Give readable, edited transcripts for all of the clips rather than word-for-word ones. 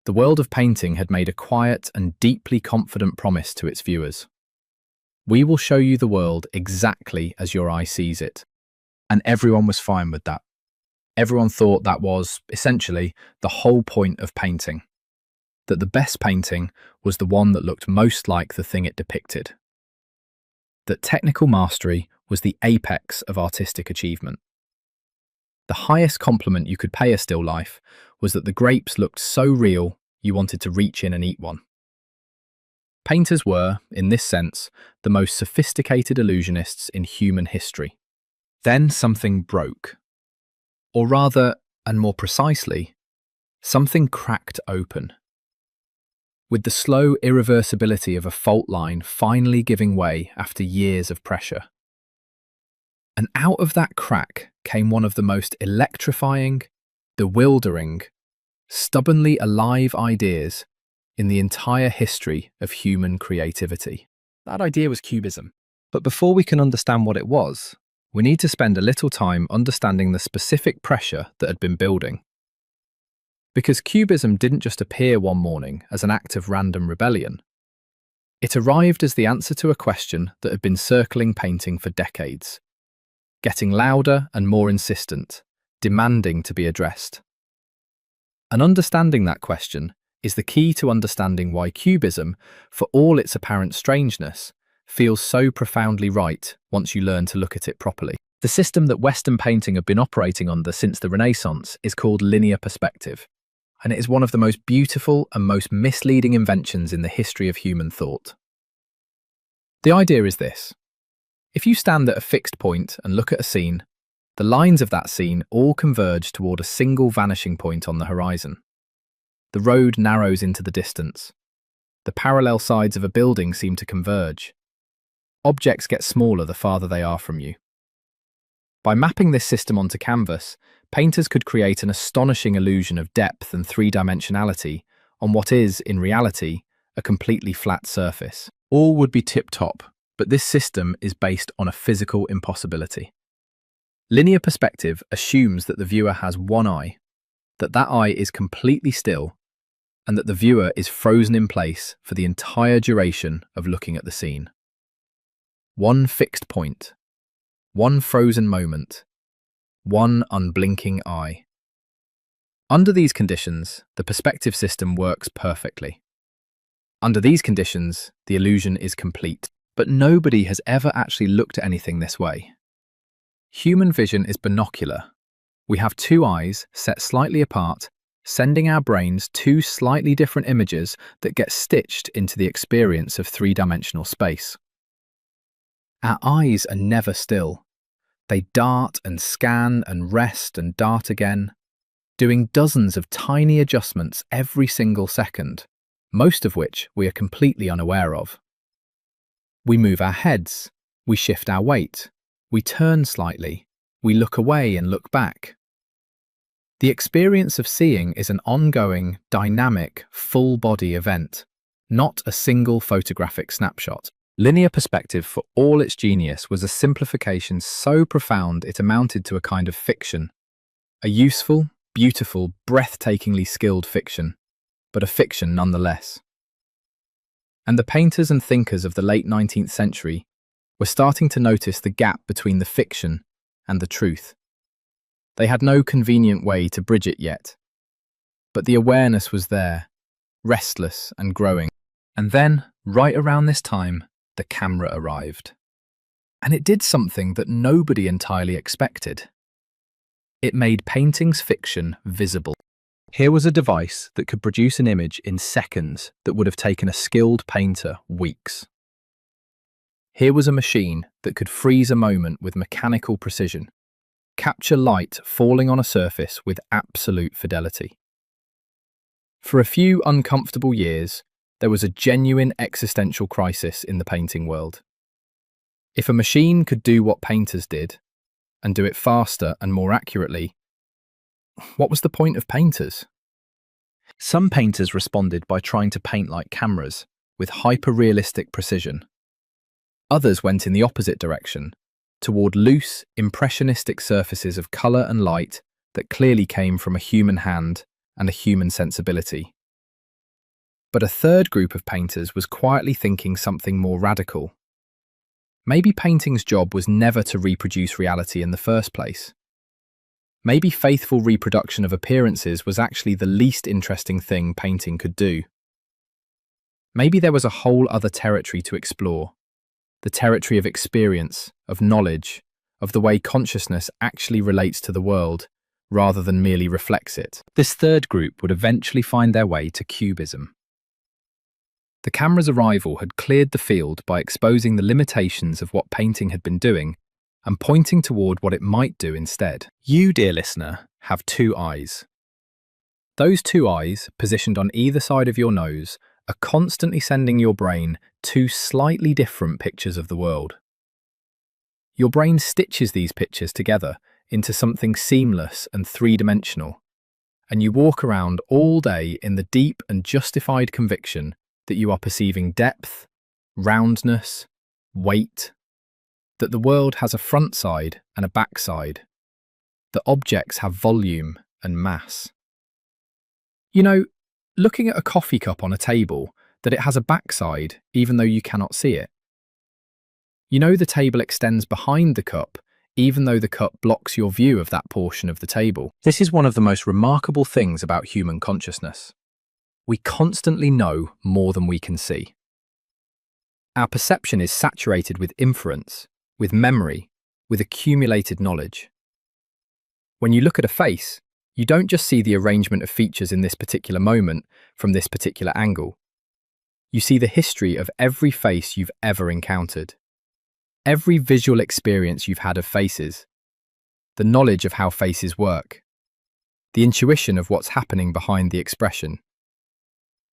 The world of painting had made a quiet and deeply confident promise to its viewers. We will show you the world exactly as your eye sees it. And everyone was fine with that. Everyone thought that was, essentially, the whole point of painting. That the best painting was the one that looked most like the thing it depicted. That technical mastery was the apex of artistic achievement. The highest compliment you could pay a still life was that the grapes looked so real you wanted to reach in and eat one. Painters were, in this sense, the most sophisticated illusionists in human history. Then something broke. Or rather, and more precisely, something cracked open. With the slow irreversibility of a fault line finally giving way after years of pressure. And out of that crack came one of the most electrifying, bewildering, stubbornly alive ideas in the entire history of human creativity. That idea was Cubism. But before we can understand what it was, we need to spend a little time understanding the specific pressure that had been building. Because Cubism didn't just appear one morning as an act of random rebellion. It arrived as the answer to a question that had been circling painting for decades, getting louder and more insistent, demanding to be addressed. And understanding that question is the key to understanding why Cubism, for all its apparent strangeness, feels so profoundly right once you learn to look at it properly. The system that Western painting had been operating under since the Renaissance is called linear perspective, and it is one of the most beautiful and most misleading inventions in the history of human thought. The idea is this. If you stand at a fixed point and look at a scene, the lines of that scene all converge toward a single vanishing point on the horizon. The road narrows into the distance. The parallel sides of a building seem to converge. Objects get smaller the farther they are from you. By mapping this system onto canvas, painters could create an astonishing illusion of depth and three-dimensionality on what is, in reality, a completely flat surface. All would be tip-top, but this system is based on a physical impossibility. Linear perspective assumes that the viewer has one eye, that eye is completely still, and that the viewer is frozen in place for the entire duration of looking at the scene. One fixed point, one frozen moment, one unblinking eye. Under these conditions, the perspective system works perfectly. Under these conditions, the illusion is complete, but nobody has ever actually looked at anything this way. Human vision is binocular. We have two eyes set slightly apart, sending our brains two slightly different images that get stitched into the experience of three-dimensional space. Our eyes are never still. They dart and scan and rest and dart again, doing dozens of tiny adjustments every single second, most of which we are completely unaware of. We move our heads, we shift our weight, we turn slightly, we look away and look back. The experience of seeing is an ongoing, dynamic, full-body event, not a single photographic snapshot. Linear perspective, for all its genius, was a simplification so profound it amounted to a kind of fiction. A useful, beautiful, breathtakingly skilled fiction, but a fiction nonetheless. And the painters and thinkers of the late 19th century were starting to notice the gap between the fiction and the truth. They had no convenient way to bridge it yet, but the awareness was there, restless and growing. And then, right around this time, the camera arrived. And it did something that nobody entirely expected. It made painting's fiction visible. Here was a device that could produce an image in seconds that would have taken a skilled painter weeks. Here was a machine that could freeze a moment with mechanical precision, capture light falling on a surface with absolute fidelity. For a few uncomfortable years, there was a genuine existential crisis in the painting world. If a machine could do what painters did, and do it faster and more accurately, what was the point of painters? Some painters responded by trying to paint like cameras, with hyper-realistic precision. Others went in the opposite direction, toward loose, impressionistic surfaces of colour and light that clearly came from a human hand and a human sensibility. But a third group of painters was quietly thinking something more radical. Maybe painting's job was never to reproduce reality in the first place. Maybe faithful reproduction of appearances was actually the least interesting thing painting could do. Maybe there was a whole other territory to explore, the territory of experience, of knowledge, of the way consciousness actually relates to the world, rather than merely reflects it. This third group would eventually find their way to Cubism. The camera's arrival had cleared the field by exposing the limitations of what painting had been doing and pointing toward what it might do instead. You, dear listener, have two eyes. Those two eyes, positioned on either side of your nose, are constantly sending your brain two slightly different pictures of the world. Your brain stitches these pictures together into something seamless and three-dimensional, and you walk around all day in the deep and justified conviction that you are perceiving depth, roundness, weight, that the world has a front side and a back side, that objects have volume and mass. You know, looking at a coffee cup on a table, that it has a backside even though you cannot see it. You know the table extends behind the cup even though the cup blocks your view of that portion of the table. This is one of the most remarkable things about human consciousness. We constantly know more than we can see. Our perception is saturated with inference, with memory, with accumulated knowledge. When you look at a face, you don't just see the arrangement of features in this particular moment from this particular angle. You see the history of every face you've ever encountered, every visual experience you've had of faces, the knowledge of how faces work, the intuition of what's happening behind the expression.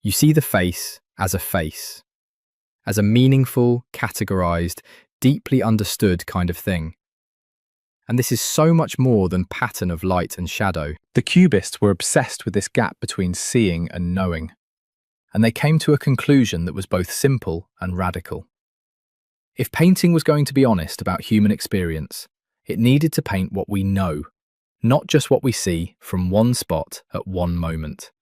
You see the face, as a meaningful, categorized, deeply understood kind of thing. And this is so much more than pattern of light and shadow. The Cubists were obsessed with this gap between seeing and knowing, and they came to a conclusion that was both simple and radical. If painting was going to be honest about human experience, it needed to paint what we know, not just what we see from one spot at one moment.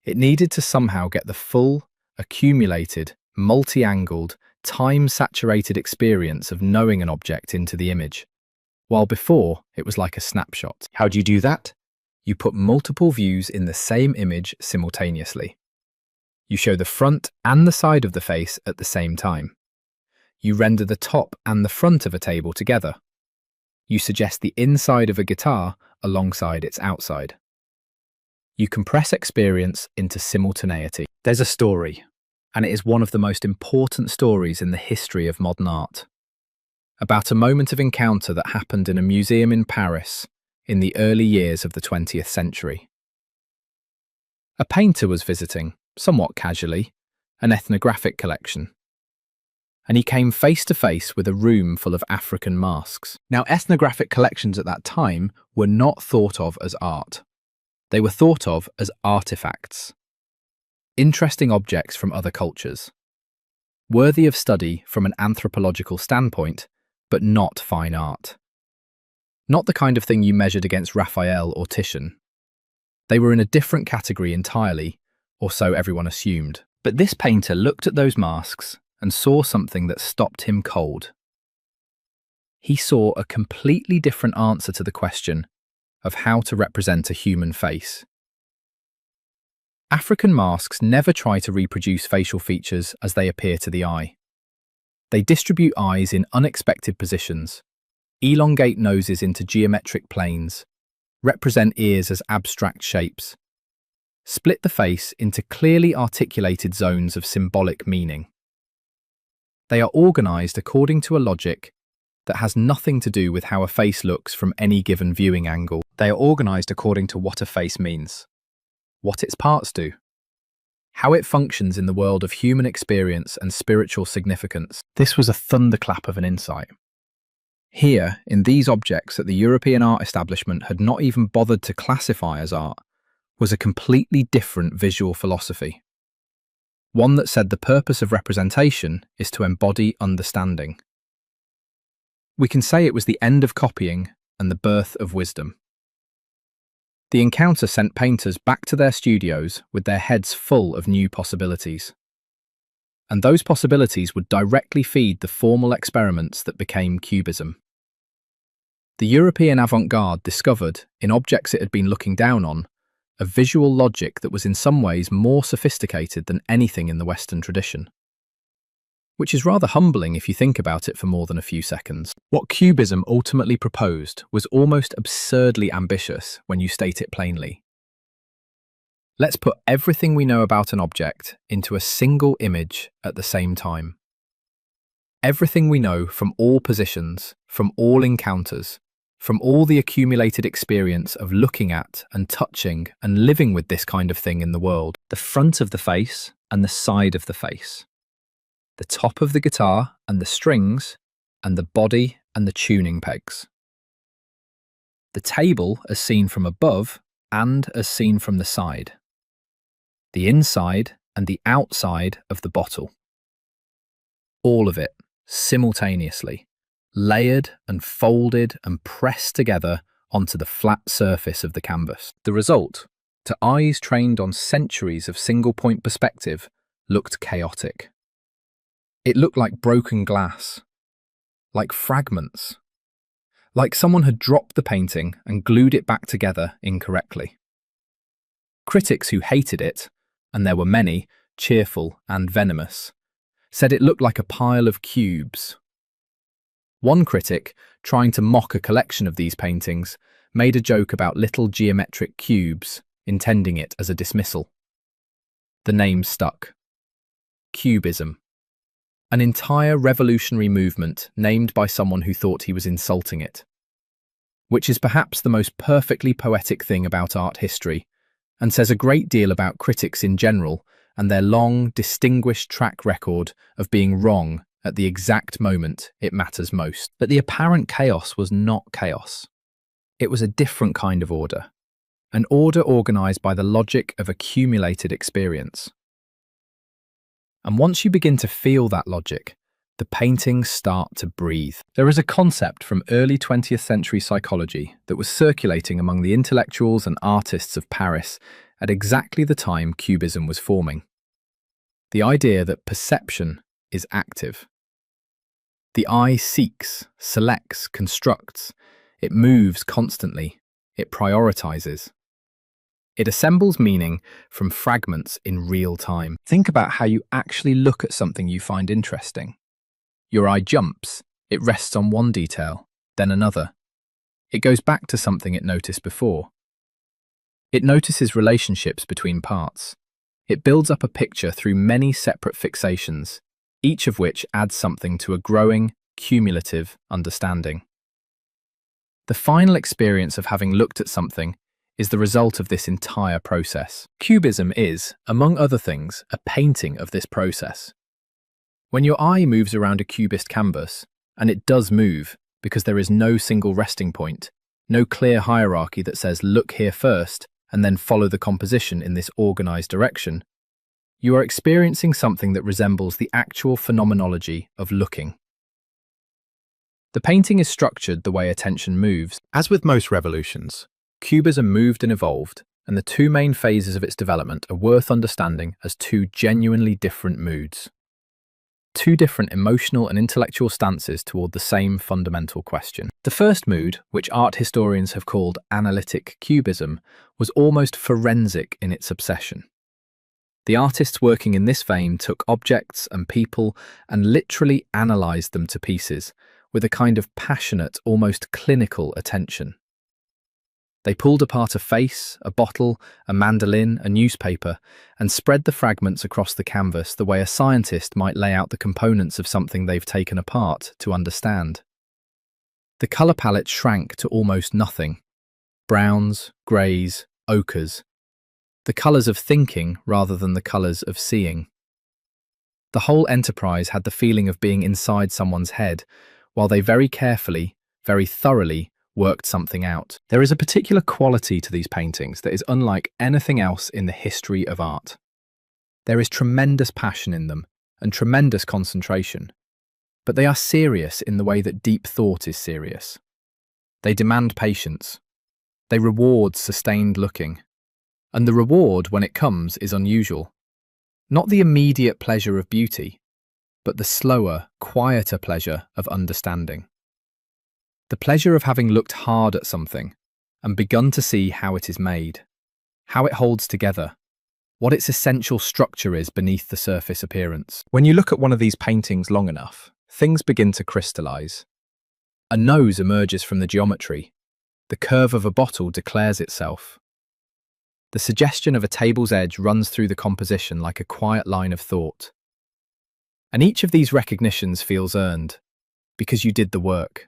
It needed to somehow get the full, accumulated, multi-angled, time-saturated experience of knowing an object into the image, while before it was like a snapshot. How do you do that? You put multiple views in the same image simultaneously. You show the front and the side of the face at the same time. You render the top and the front of a table together. You suggest the inside of a guitar alongside its outside. You compress experience into simultaneity. There's a story, and it is one of the most important stories in the history of modern art, about a moment of encounter that happened in a museum in Paris in the early years of the 20th century. A painter was visiting, somewhat casually, an ethnographic collection, and he came face to face with a room full of African masks. Now, ethnographic collections at that time were not thought of as art. They were thought of as artifacts, interesting objects from other cultures, worthy of study from an anthropological standpoint, but not fine art. Not the kind of thing you measured against Raphael or Titian. They were in a different category entirely, or so everyone assumed. But this painter looked at those masks and saw something that stopped him cold. He saw a completely different answer to the question of how to represent a human face. African masks never try to reproduce facial features as they appear to the eye. They distribute eyes in unexpected positions, elongate noses into geometric planes, represent ears as abstract shapes, split the face into clearly articulated zones of symbolic meaning. They are organized according to a logic that has nothing to do with how a face looks from any given viewing angle. They are organized according to what a face means, what its parts do, how it functions in the world of human experience and spiritual significance. This was a thunderclap of an insight. Here, in these objects that the European art establishment had not even bothered to classify as art, was a completely different visual philosophy. One that said the purpose of representation is to embody understanding. We can say it was the end of copying and the birth of wisdom. The encounter sent painters back to their studios with their heads full of new possibilities. And those possibilities would directly feed the formal experiments that became Cubism. The European avant-garde discovered, in objects it had been looking down on, a visual logic that was in some ways more sophisticated than anything in the Western tradition. Which is rather humbling if you think about it for more than a few seconds. What Cubism ultimately proposed was almost absurdly ambitious when you state it plainly. Let's put everything we know about an object into a single image at the same time. Everything we know from all positions, from all encounters, from all the accumulated experience of looking at and touching and living with this kind of thing in the world. The front of the face and the side of the face. The top of the guitar and the strings, and the body and the tuning pegs. The table as seen from above and as seen from the side. The inside and the outside of the bottle. All of it, simultaneously, layered and folded and pressed together onto the flat surface of the canvas. The result, to eyes trained on centuries of single-point perspective, looked chaotic. It looked like broken glass, like fragments, like someone had dropped the painting and glued it back together incorrectly. Critics who hated it, and there were many, cheerful and venomous, said it looked like a pile of cubes. One critic, trying to mock a collection of these paintings, made a joke about little geometric cubes, intending it as a dismissal. The name stuck. Cubism. An entire revolutionary movement named by someone who thought he was insulting it. Which is perhaps the most perfectly poetic thing about art history, and says a great deal about critics in general and their long, distinguished track record of being wrong at the exact moment it matters most. But the apparent chaos was not chaos. It was a different kind of order. An order organized by the logic of accumulated experience. And once you begin to feel that logic, the paintings start to breathe. There is a concept from early 20th century psychology that was circulating among the intellectuals and artists of Paris at exactly the time Cubism was forming. The idea that perception is active. The eye seeks, selects, constructs. It moves constantly. It prioritizes. It assembles meaning from fragments in real time. Think about how you actually look at something you find interesting. Your eye jumps. It rests on one detail, then another. It goes back to something it noticed before. It notices relationships between parts. It builds up a picture through many separate fixations, each of which adds something to a growing, cumulative understanding. The final experience of having looked at something is the result of this entire process. Cubism is, among other things, a painting of this process. When your eye moves around a cubist canvas, and it does move because there is no single resting point, no clear hierarchy that says look here first and then follow the composition in this organized direction, you are experiencing something that resembles the actual phenomenology of looking. The painting is structured the way attention moves. As with most revolutions, Cubism moved and evolved, and the two main phases of its development are worth understanding as two genuinely different moods. Two different emotional and intellectual stances toward the same fundamental question. The first mood, which art historians have called analytic cubism, was almost forensic in its obsession. The artists working in this vein took objects and people and literally analysed them to pieces, with a kind of passionate, almost clinical attention. They pulled apart a face, a bottle, a mandolin, a newspaper, and spread the fragments across the canvas the way a scientist might lay out the components of something they've taken apart to understand. The colour palette shrank to almost nothing. Browns, greys, ochres. The colours of thinking rather than the colours of seeing. The whole enterprise had the feeling of being inside someone's head, while they very carefully, very thoroughly, worked something out. There is a particular quality to these paintings that is unlike anything else in the history of art. There is tremendous passion in them and tremendous concentration, but they are serious in the way that deep thought is serious. They demand patience. They reward sustained looking. And the reward, when it comes, is unusual. Not the immediate pleasure of beauty, but the slower, quieter pleasure of understanding. The pleasure of having looked hard at something and begun to see how it is made, how it holds together, what its essential structure is beneath the surface appearance. When you look at one of these paintings long enough, things begin to crystallize. A nose emerges from the geometry. The curve of a bottle declares itself. The suggestion of a table's edge runs through the composition like a quiet line of thought. And each of these recognitions feels earned, because you did the work.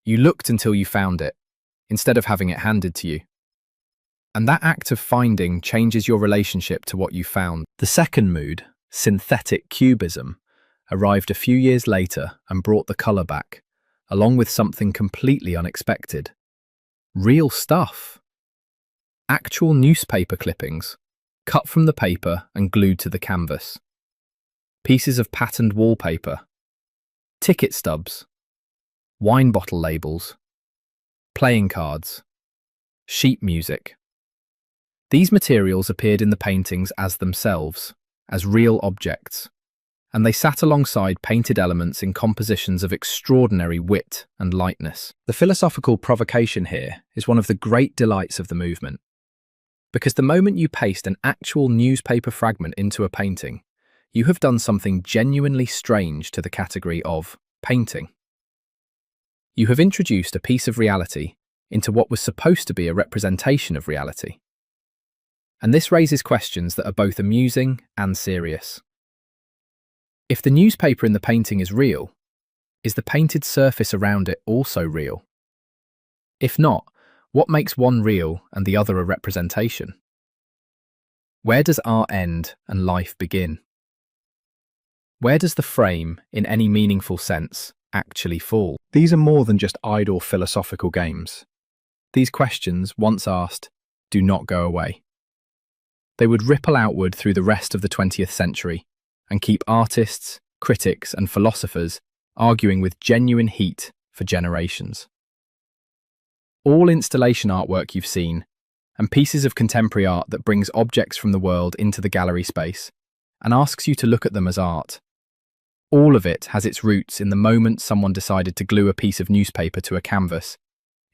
You looked until you found it, instead of having it handed to you. And that act of finding changes your relationship to what you found. The second mood, synthetic cubism, arrived a few years later and brought the colour back, along with something completely unexpected. Real stuff. Actual newspaper clippings, cut from the paper and glued to the canvas. Pieces of patterned wallpaper, ticket stubs, wine bottle labels, playing cards, sheet music. These materials appeared in the paintings as themselves, as real objects, and they sat alongside painted elements in compositions of extraordinary wit and lightness. The philosophical provocation here is one of the great delights of the movement, because the moment you paste an actual newspaper fragment into a painting, you have done something genuinely strange to the category of painting. You have introduced a piece of reality into what was supposed to be a representation of reality. And this raises questions that are both amusing and serious. If the newspaper in the painting is real, is the painted surface around it also real? If not, what makes one real and the other a representation? Where does art end and life begin? Where does the frame, in any meaningful sense, actually fall? These are more than just idle philosophical games. These questions, once asked, do not go away. They would ripple outward through the rest of the 20th century and keep artists, critics, and philosophers arguing with genuine heat for generations. All installation artwork you've seen, and pieces of contemporary art that brings objects from the world into the gallery space and asks you to look at them as art. All of it has its roots in the moment someone decided to glue a piece of newspaper to a canvas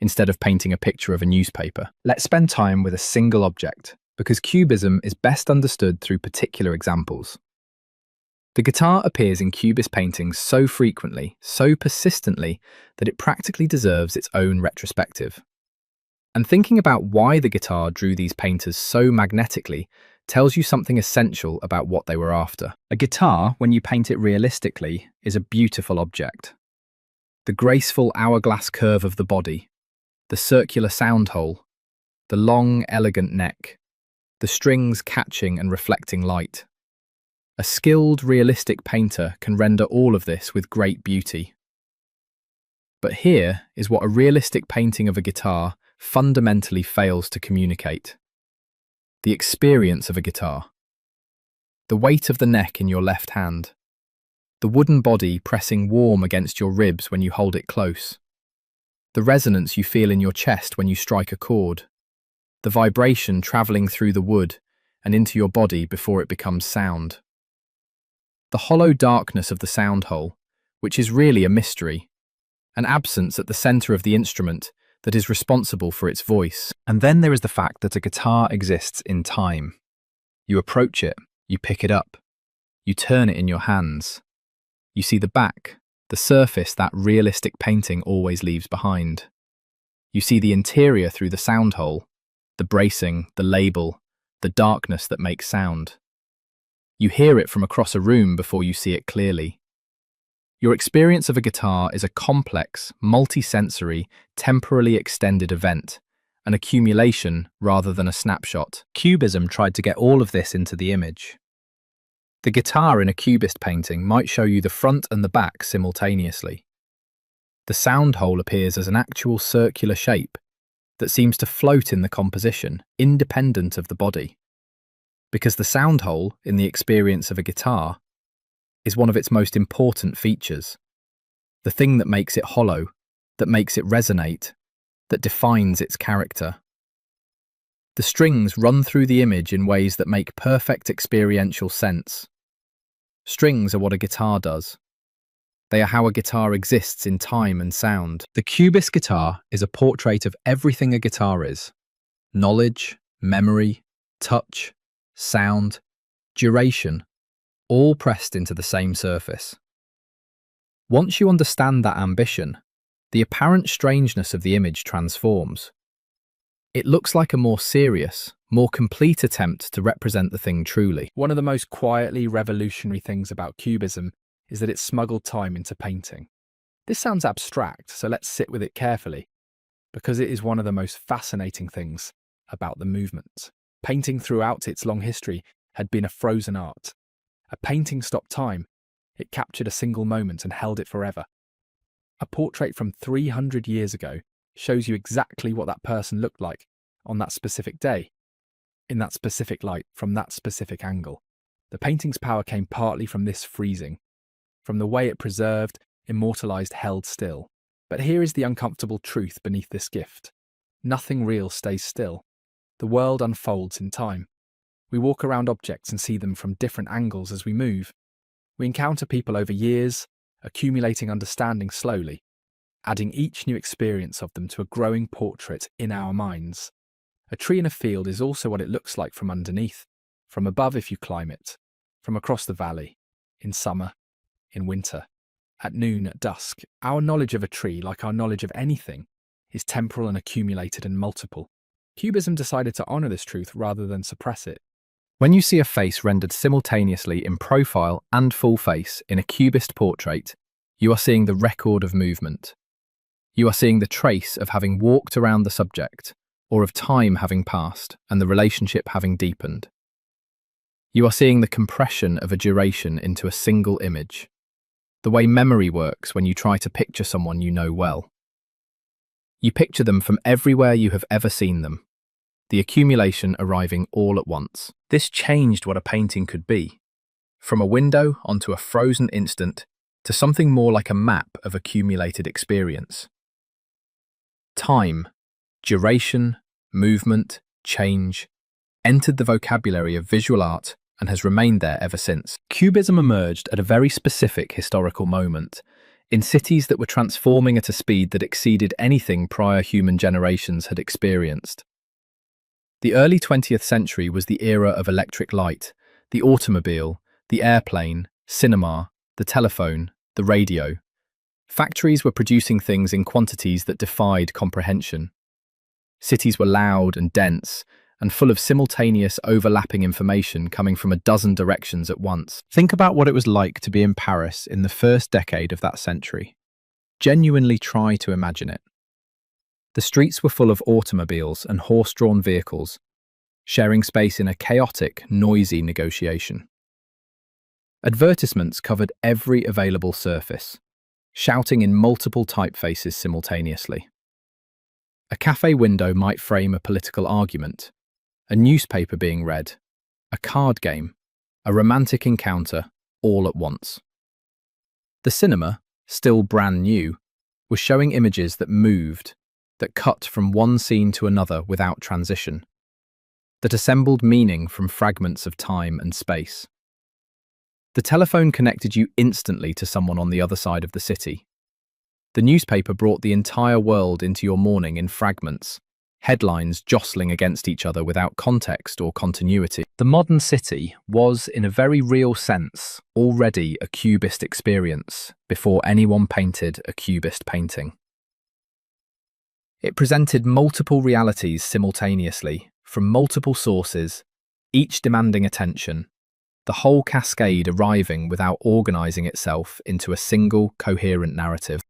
instead of painting a picture of a newspaper. Let's spend time with a single object, because cubism is best understood through particular examples. The guitar appears in Cubist paintings so frequently, so persistently, that it practically deserves its own retrospective. And thinking about why the guitar drew these painters so magnetically tells you something essential about what they were after. A guitar, when you paint it realistically, is a beautiful object. The graceful hourglass curve of the body, the circular sound hole, the long, elegant neck, the strings catching and reflecting light. A skilled, realistic painter can render all of this with great beauty. But here is what a realistic painting of a guitar fundamentally fails to communicate. The experience of a guitar. The weight of the neck in your left hand. The wooden body pressing warm against your ribs when you hold it close. The resonance you feel in your chest when you strike a chord. The vibration travelling through the wood and into your body before it becomes sound. The hollow darkness of the sound hole, which is really a mystery, an absence at the centre of the instrument that is responsible for its voice. And then there is the fact that a guitar exists in time. You approach it, you pick it up, you turn it in your hands. You see the back, the surface that realistic painting always leaves behind. You see the interior through the sound hole, the bracing, the label, the darkness that makes sound. You hear it from across a room before you see it clearly. Your experience of a guitar is a complex, multi-sensory, temporally extended event, an accumulation rather than a snapshot. Cubism tried to get all of this into the image. The guitar in a Cubist painting might show you the front and the back simultaneously. The sound hole appears as an actual circular shape that seems to float in the composition, independent of the body. Because the sound hole, in the experience of a guitar, is one of its most important features. The thing that makes it hollow, that makes it resonate, that defines its character. The strings run through the image in ways that make perfect experiential sense. Strings are what a guitar does. They are how a guitar exists in time and sound. The Cubist guitar is a portrait of everything a guitar is: knowledge, memory, touch, sound, duration, all pressed into the same surface. Once you understand that ambition, the apparent strangeness of the image transforms. It looks like a more serious, more complete attempt to represent the thing truly. One of the most quietly revolutionary things about Cubism is that it smuggled time into painting. This sounds abstract, so let's sit with it carefully, because it is one of the most fascinating things about the movement. Painting throughout its long history had been a frozen art. A painting stopped time. It captured a single moment and held it forever. A portrait from 300 years ago shows you exactly what that person looked like on that specific day, in that specific light, from that specific angle. The painting's power came partly from this freezing, from the way it preserved, immortalized, held still. But here is the uncomfortable truth beneath this gift. Nothing real stays still. The world unfolds in time. We walk around objects and see them from different angles as we move. We encounter people over years, accumulating understanding slowly, adding each new experience of them to a growing portrait in our minds. A tree in a field is also what it looks like from underneath, from above if you climb it, from across the valley, in summer, in winter, at noon, at dusk. Our knowledge of a tree, like our knowledge of anything, is temporal and accumulated and multiple. Cubism decided to honour this truth rather than suppress it. When you see a face rendered simultaneously in profile and full face in a Cubist portrait, you are seeing the record of movement. You are seeing the trace of having walked around the subject, or of time having passed and the relationship having deepened. You are seeing the compression of a duration into a single image, the way memory works when you try to picture someone you know well. You picture them from everywhere you have ever seen them, the accumulation arriving all at once. This changed what a painting could be, from a window onto a frozen instant to something more like a map of accumulated experience. Time, duration, movement, change, entered the vocabulary of visual art and has remained there ever since. Cubism emerged at a very specific historical moment, in cities that were transforming at a speed that exceeded anything prior human generations had experienced. The early 20th century was the era of electric light, the automobile, the airplane, cinema, the telephone, the radio. Factories were producing things in quantities that defied comprehension. Cities were loud and dense, and full of simultaneous overlapping information coming from a dozen directions at once. Think about what it was like to be in Paris in the first decade of that century. Genuinely try to imagine it. The streets were full of automobiles and horse-drawn vehicles, sharing space in a chaotic, noisy negotiation. Advertisements covered every available surface, shouting in multiple typefaces simultaneously. A cafe window might frame a political argument, a newspaper being read, a card game, a romantic encounter, all at once. The cinema, still brand new, was showing images that moved, that cut from one scene to another without transition, that assembled meaning from fragments of time and space. The telephone connected you instantly to someone on the other side of the city. The newspaper brought the entire world into your morning in fragments, headlines jostling against each other without context or continuity. The modern city was, in a very real sense, already a Cubist experience before anyone painted a Cubist painting. It presented multiple realities simultaneously, from multiple sources, each demanding attention, the whole cascade arriving without organising itself into a single coherent narrative.